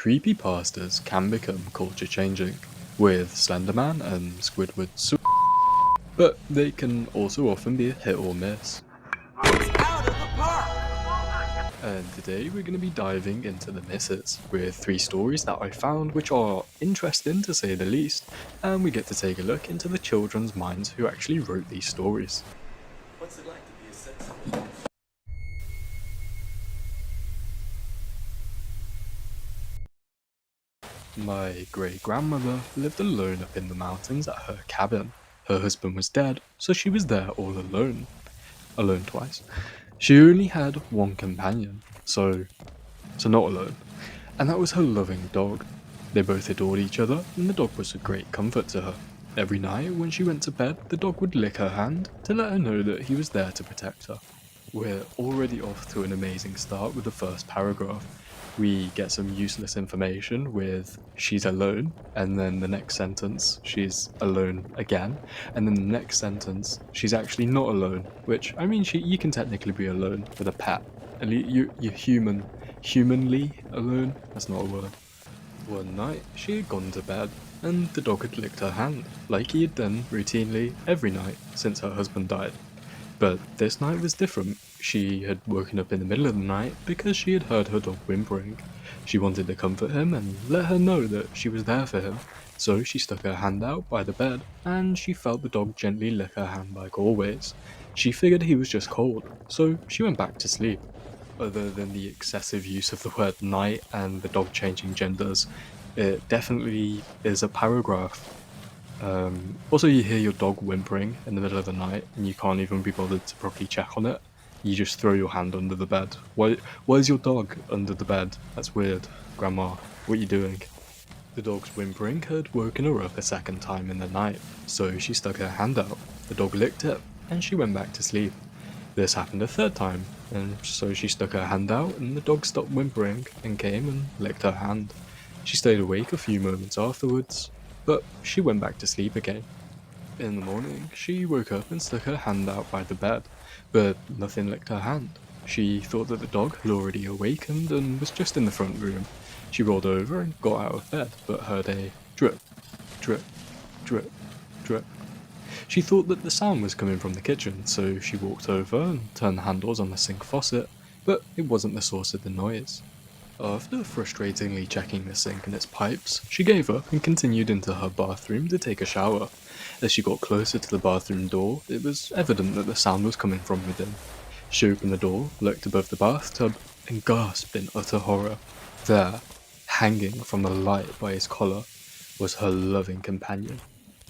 creepypastas can become culture changing, with Slenderman and Squidward's but they can also often be a hit or miss. Out of the park! And today we're going to be diving into the misses, with 3 stories that I found which are interesting to say the least, and we get to take a look into the children's minds who actually wrote these stories. What's it like to be a citizen? My great-grandmother lived alone up in the mountains at her cabin. Her husband was dead, so she was there all alone. Alone twice. She only had one companion, so not alone. And that was her loving dog. They both adored each other, and the dog was a great comfort to her. Every night when she went to bed, the dog would lick her hand to let her know that he was there to protect her. We're already off to an amazing start with the first paragraph. We get some useless information with she's alone, and then the next sentence she's alone again, and then the next sentence she's actually not alone, which, I mean, you can technically be alone with a pet. At least you're humanly alone, that's not a word. One night, she had gone to bed, and the dog had licked her hand, like he had done routinely every night since her husband died. But this night was different. She had woken up in the middle of the night because she had heard her dog whimpering. She wanted to comfort him and let her know that she was there for him, so she stuck her hand out by the bed, and she felt the dog gently lick her hand like always. She figured he was just cold, so she went back to sleep. Other than the excessive use of the word night and the dog changing genders, it definitely is a paragraph. Also, you hear your dog whimpering in the middle of the night and you can't even be bothered to properly check on it. You just throw your hand under the bed. Why is your dog under the bed? That's weird. Grandma, what are you doing? The dog's whimpering had woken her up a second time in the night, so she stuck her hand out. The dog licked it, and she went back to sleep. This happened a third time, and so she stuck her hand out, and the dog stopped whimpering and came and licked her hand. She stayed awake a few moments afterwards, but she went back to sleep again. In the morning, she woke up and stuck her hand out by the bed, but nothing licked her hand. She thought that the dog had already awakened and was just in the front room. She rolled over and got out of bed, but heard a drip, drip, drip, drip. She thought that the sound was coming from the kitchen, so she walked over and turned the handles on the sink faucet, but it wasn't the source of the noise. After frustratingly checking the sink and its pipes, she gave up and continued into her bathroom to take a shower. As she got closer to the bathroom door, it was evident that the sound was coming from within. She opened the door, looked above the bathtub, and gasped in utter horror. There, hanging from the light by his collar, was her loving companion.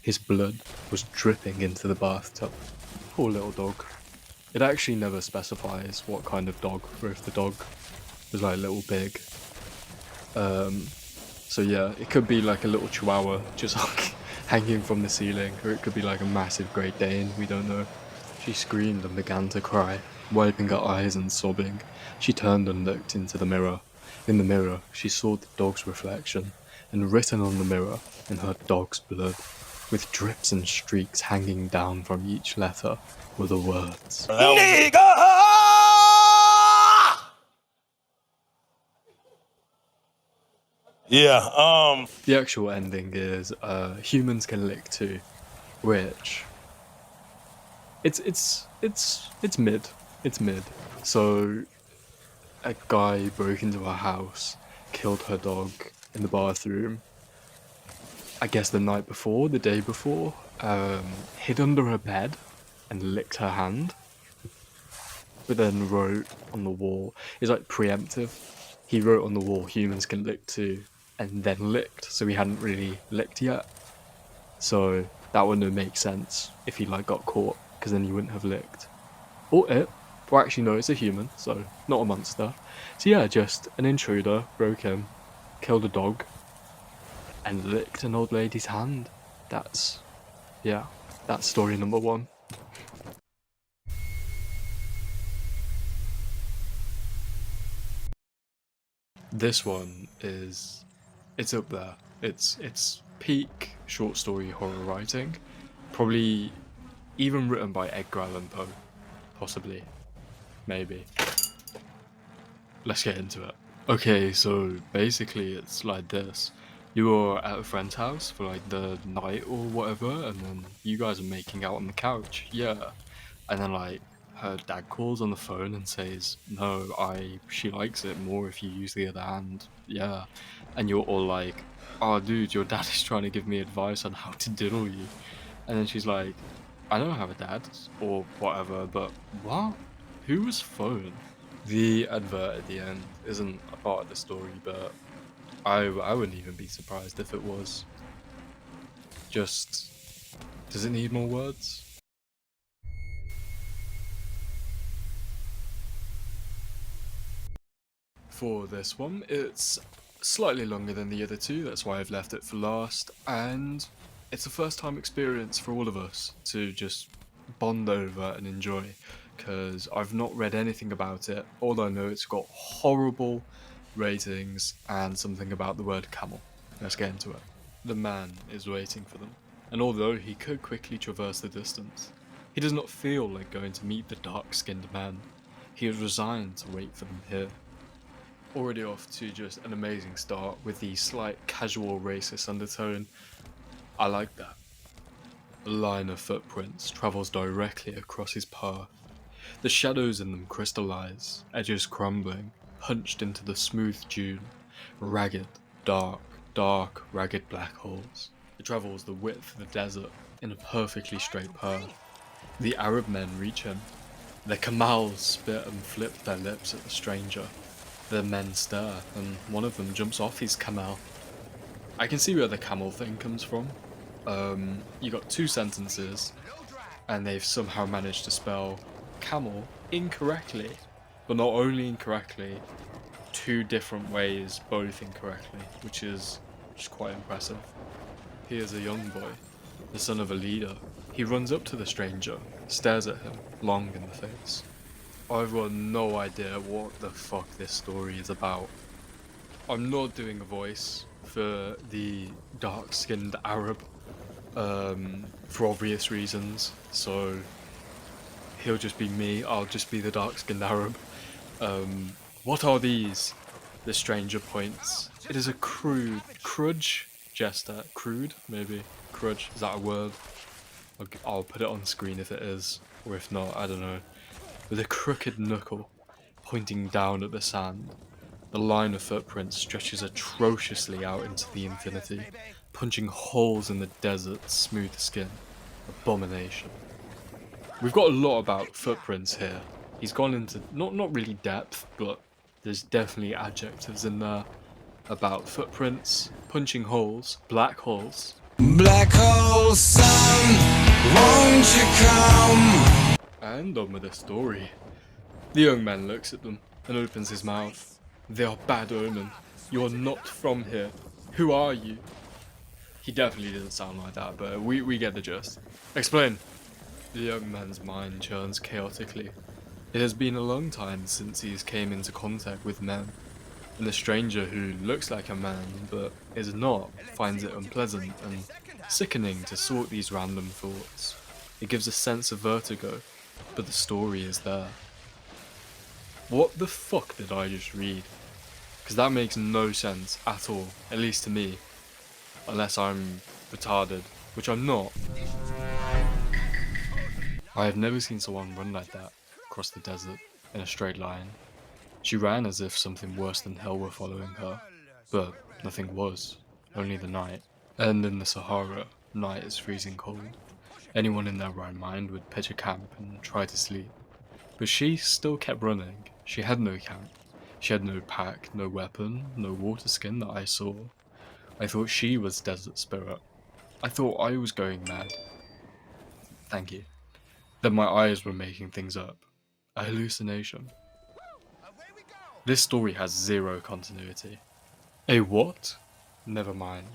His blood was dripping into the bathtub. Poor little dog. It actually never specifies what kind of dog, or if the dog was like a little pig. So yeah, it could be like a little chihuahua just like hanging from the ceiling, or it could be like a massive Great Dane, we don't know. She screamed and began to cry, wiping her eyes and sobbing. She turned and looked into the mirror. In the mirror, she saw the dog's reflection, and written on the mirror, in her dog's blood, with drips and streaks hanging down from each letter, were the words, Nigga! Yeah, The actual ending is, humans can lick too, which, it's mid. It's mid. So, a guy broke into her house, killed her dog in the bathroom, I guess the night before, the day before, hid under her bed and licked her hand, but then wrote on the wall, it's like preemptive, he wrote on the wall, humans can lick too, and then licked, so he hadn't really licked yet. So that wouldn't make sense if he like got caught, because then he wouldn't have licked. Or it, or actually no, it's a human, so not a monster. So yeah, just an intruder broke in, killed a dog, and licked an old lady's hand. That's story number 1. This one it's up there. It's peak short story horror writing. Probably even written by Edgar Allan Poe. Possibly. Maybe. Let's get into it. Okay, so basically it's like this. You were at a friend's house for like the night or whatever, and then you guys are making out on the couch. Yeah. And then like her dad calls on the phone and says, "No, I she likes it more if you use the other hand." Yeah. And you're all like, "Oh dude, your dad is trying to give me advice on how to diddle you." And then she's like, "I don't have a dad or whatever, but what? Who was phone?" The advert at the end isn't a part of the story, but I wouldn't even be surprised if it was. Just, does it need more words? For this one, it's slightly longer than the other two, that's why I've left it for last, and it's a first time experience for all of us to just bond over and enjoy, because I've not read anything about it. All I know, it's got horrible ratings and something about the word camel. Let's get into it. The man is waiting for them, and although he could quickly traverse the distance, he does not feel like going to meet the dark-skinned man. He is resigned to wait for them here. Already off to just an amazing start with the slight casual racist undertone. I like that. A line of footprints travels directly across his path. The shadows in them crystallize, edges crumbling, punched into the smooth dune. Ragged, dark, ragged black holes. It travels the width of the desert in a perfectly straight path. The Arab men reach him. Their camels spit and flip their lips at the stranger. The men stare, and one of them jumps off his camel. I can see where the camel thing comes from. You got two sentences, and they've somehow managed to spell camel incorrectly. But not only incorrectly, two different ways, both incorrectly, which is just quite impressive. He is a young boy, the son of a leader. He runs up to the stranger, stares at him, long in the face. I've got no idea what the fuck this story is about. I'm not doing a voice for the dark-skinned Arab, for obvious reasons. So he'll just be me. I'll just be the dark-skinned Arab. What are these? The stranger points. It is a crudge jester. Crude, maybe. Crudge. Is that a word? I'll put it on screen if it is, or if not, I don't know. With a crooked knuckle pointing down at the sand. The line of footprints stretches atrociously out into the infinity, punching holes in the desert's smooth skin. Abomination. We've got a lot about footprints here. He's gone into not really depth, but there's definitely adjectives in there about footprints, punching holes, black holes. Black hole sun, won't you come? And on with the story. The young man looks at them and opens his mouth. They are bad omen. You are not from here. Who are you? He definitely doesn't sound like that, but we get the gist. Explain. The young man's mind churns chaotically. It has been a long time since he's came into contact with men, and the stranger who looks like a man but is not finds it unpleasant and sickening to sort these random thoughts. It gives a sense of vertigo, but the story is there. What the fuck did I just read? Because that makes no sense at all, at least to me. Unless I'm retarded, which I'm not. I have never seen someone run like that, across the desert, in a straight line. She ran as if something worse than hell were following her, but nothing was, only the night. And in the Sahara, night is freezing cold. Anyone in their right mind would pitch a camp and try to sleep. But she still kept running. She had no camp. She had no pack, no weapon, no water skin that I saw. I thought she was Desert Spirit. I thought I was going mad. Thank you. That my eyes were making things up. A hallucination. This story has zero continuity. A what? Never mind.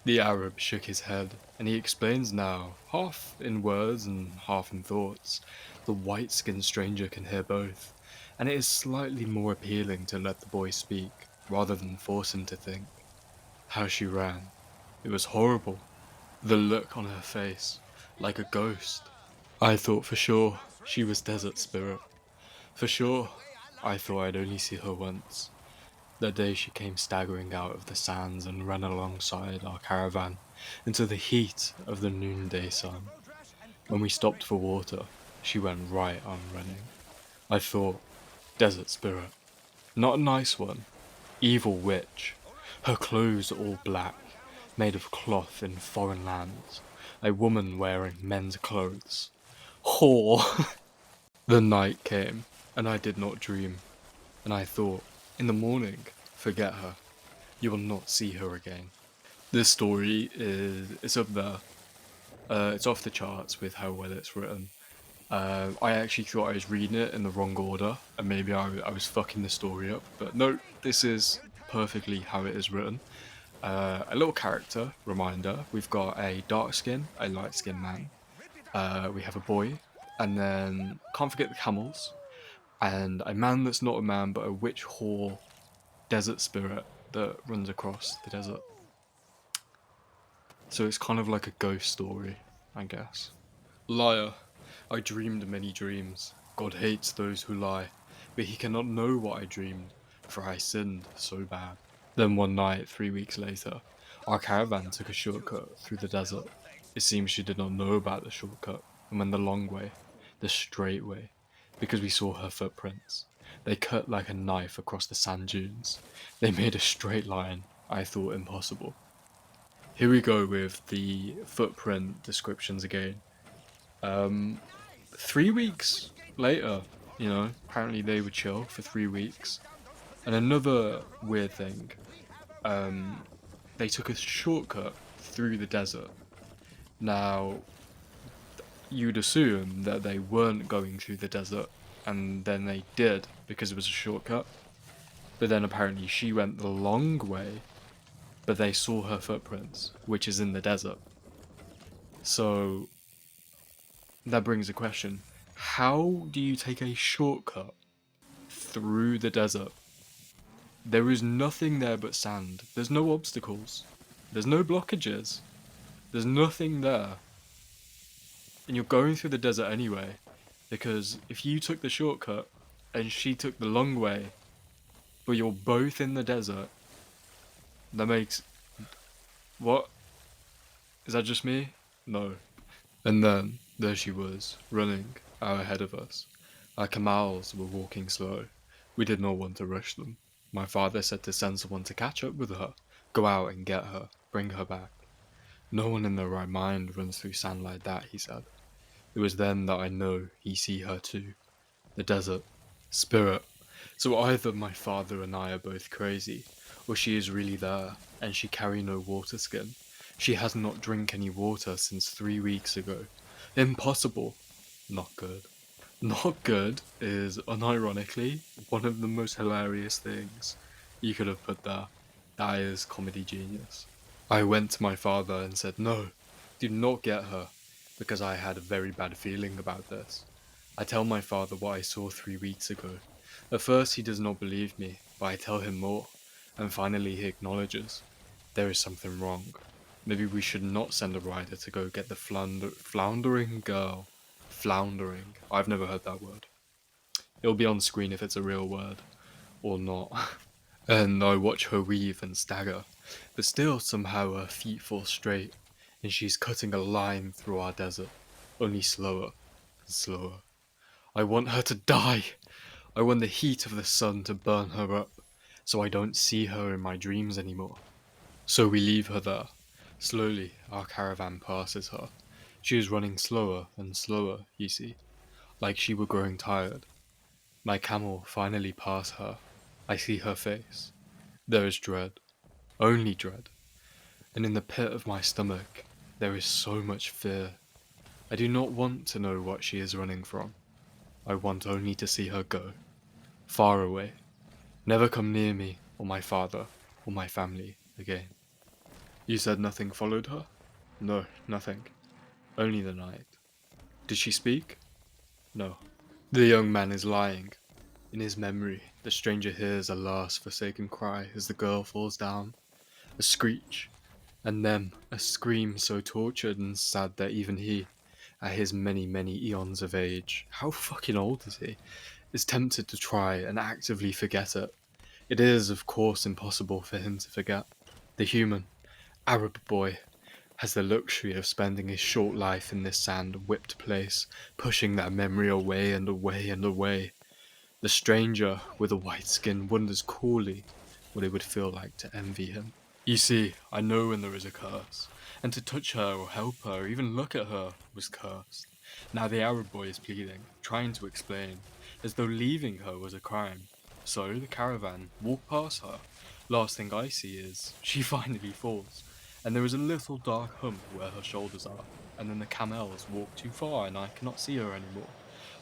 The Arab shook his head, and he explains now, half in words and half in thoughts. The white-skinned stranger can hear both, and it is slightly more appealing to let the boy speak, rather than force him to think. How she ran. It was horrible. The look on her face, like a ghost. I thought for sure she was Desert Spirit. For sure, I thought I'd only see her once. That day she came staggering out of the sands and ran alongside our caravan into the heat of the noonday sun. When we stopped for water, she went right on running. I thought, desert spirit. Not a nice one. Evil witch. Her clothes all black, made of cloth in foreign lands. A woman wearing men's clothes. Whore! The night came, and I did not dream. And I thought, in the morning, forget her. You will not see her again. This story is it's up there. It's off the charts with how well it's written. I actually thought I was reading it in the wrong order, and maybe I was fucking the story up. But no, this is perfectly how it is written. A little character reminder: we've got a dark skin, a light skin man. We have a boy, and then can't forget the camels, and a man that's not a man but a witch whore desert spirit that runs across the desert. So it's kind of like a ghost story, I guess. Liar. I dreamed many dreams. God hates those who lie, but he cannot know what I dreamed, for I sinned so bad. Then one night, 3 weeks later, our caravan took a shortcut through the desert. It seems she did not know about the shortcut and went the long way, the straight way, because we saw her footprints. They cut like a knife across the sand dunes. They made a straight line I thought impossible. Here we go with the footprint descriptions again. Um, 3 weeks later, apparently they would chill for 3 weeks. And another weird thing, um, they took a shortcut through the desert. Now, you'd assume that they weren't going through the desert, and then they did because it was a shortcut. But then apparently she went the long way, but they saw her footprints, which is in the desert. So that brings a question. How do you take a shortcut through the desert? There is nothing there but sand. There's no obstacles. There's no blockages. There's nothing there. And you're going through the desert anyway. Because if you took the shortcut and she took the long way, but you're both in the desert, that makes. What? Is that just me? No. And then, there she was, running out ahead of us. Our camels were walking slow. We did not want to rush them. My father said to send someone to catch up with her, go out and get her, bring her back. No one in their right mind runs through sand like that, he said. It was then that I know he see her too. The desert. Spirit. So either my father and I are both crazy, or she is really there, and she carry no water skin. She has not drink any water since 3 weeks ago. Impossible. Not good. Not good is, unironically, one of the most hilarious things you could have put there. That is comedy genius. I went to my father and said, no, do not get her, because I had a very bad feeling about this. I tell my father what I saw 3 weeks ago. At first he does not believe me, but I tell him more, and finally he acknowledges. There is something wrong. Maybe we should not send a rider to go get the floundering girl. Floundering. I've never heard that word. It'll be on screen if it's a real word, or not. And I watch her weave and stagger, but still somehow her feet fall straight, and she's cutting a line through our desert, only slower and slower. I want her to die! I want the heat of the sun to burn her up, so I don't see her in my dreams anymore. So we leave her there. Slowly, our caravan passes her. She is running slower and slower, you see, like she were growing tired. My camel finally passed her. I see her face. There is dread, only dread, and in the pit of my stomach there is so much fear. I do not want to know what she is running from. I want only to see her go, far away, never come near me or my father or my family again. You said nothing followed her? No, nothing. Only the night. Did she speak? No. The young man is lying. In his memory, the stranger hears a last forsaken cry as the girl falls down. A screech, and then a scream so tortured and sad that even he, at his many, many eons of age, how fucking old is he, is tempted to try and actively forget it. It is, of course, impossible for him to forget. The human, Arab boy, has the luxury of spending his short life in this sand-whipped place, pushing that memory away and away and away. The stranger with a white skin wonders coolly what it would feel like to envy him. You see, I know when there is a curse, and to touch her or help her or even look at her was cursed. Now the Arab boy is pleading, trying to explain, as though leaving her was a crime. So the caravan walk past her. Last thing I see is she finally falls, and there is a little dark hump where her shoulders are, and then the camels walk too far and I cannot see her anymore.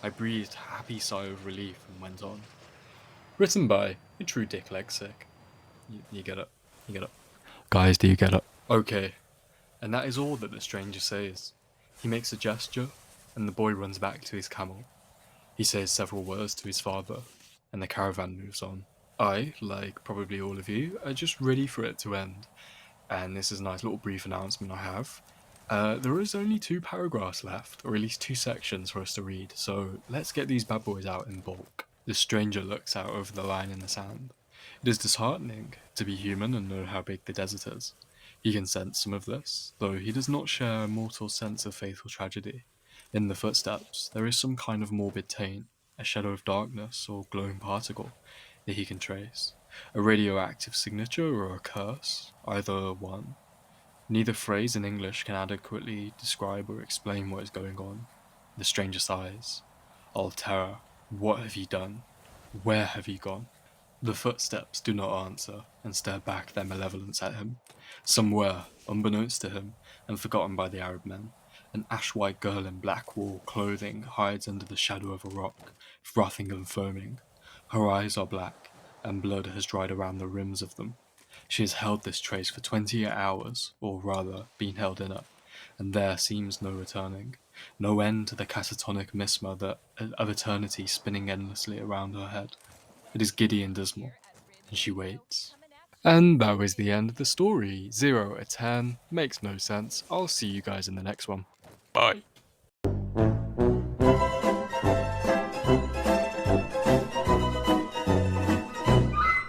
I breathed a happy sigh of relief and went on. Written by a true dick lexic. You get it. You get it. Guys, do you get it? Okay, and that is all that the stranger says. He makes a gesture, and the boy runs back to his camel. He says several words to his father, and the caravan moves on. I, like probably all of you, are just ready for it to end. And this is a nice little brief announcement I have. There is only 2 paragraphs left, or at least 2 sections for us to read, so let's get these bad boys out in bulk. The stranger looks out over the line in the sand. It is disheartening to be human and know how big the desert is. He can sense some of this, though he does not share a mortal sense of fatal tragedy. In the footsteps, there is some kind of morbid taint, a shadow of darkness or glowing particle that he can trace. A radioactive signature or a curse, either one. Neither phrase in English can adequately describe or explain what is going on. The stranger sighs. Altera, what have ye done? Where have ye gone? The footsteps do not answer and stare back their malevolence at him. Somewhere, unbeknownst to him, and forgotten by the Arab men, an ash-white girl in black wool clothing hides under the shadow of a rock, frothing and foaming. Her eyes are black, and blood has dried around the rims of them. She has held this trace for 28 hours, or rather, been held in it, and there seems no returning, no end to the catatonic miasma that of eternity spinning endlessly around her head. It is giddy and dismal, and she waits. And that was the end of the story. 0 out of 10 makes no sense. I'll see you guys in the next one. Bye.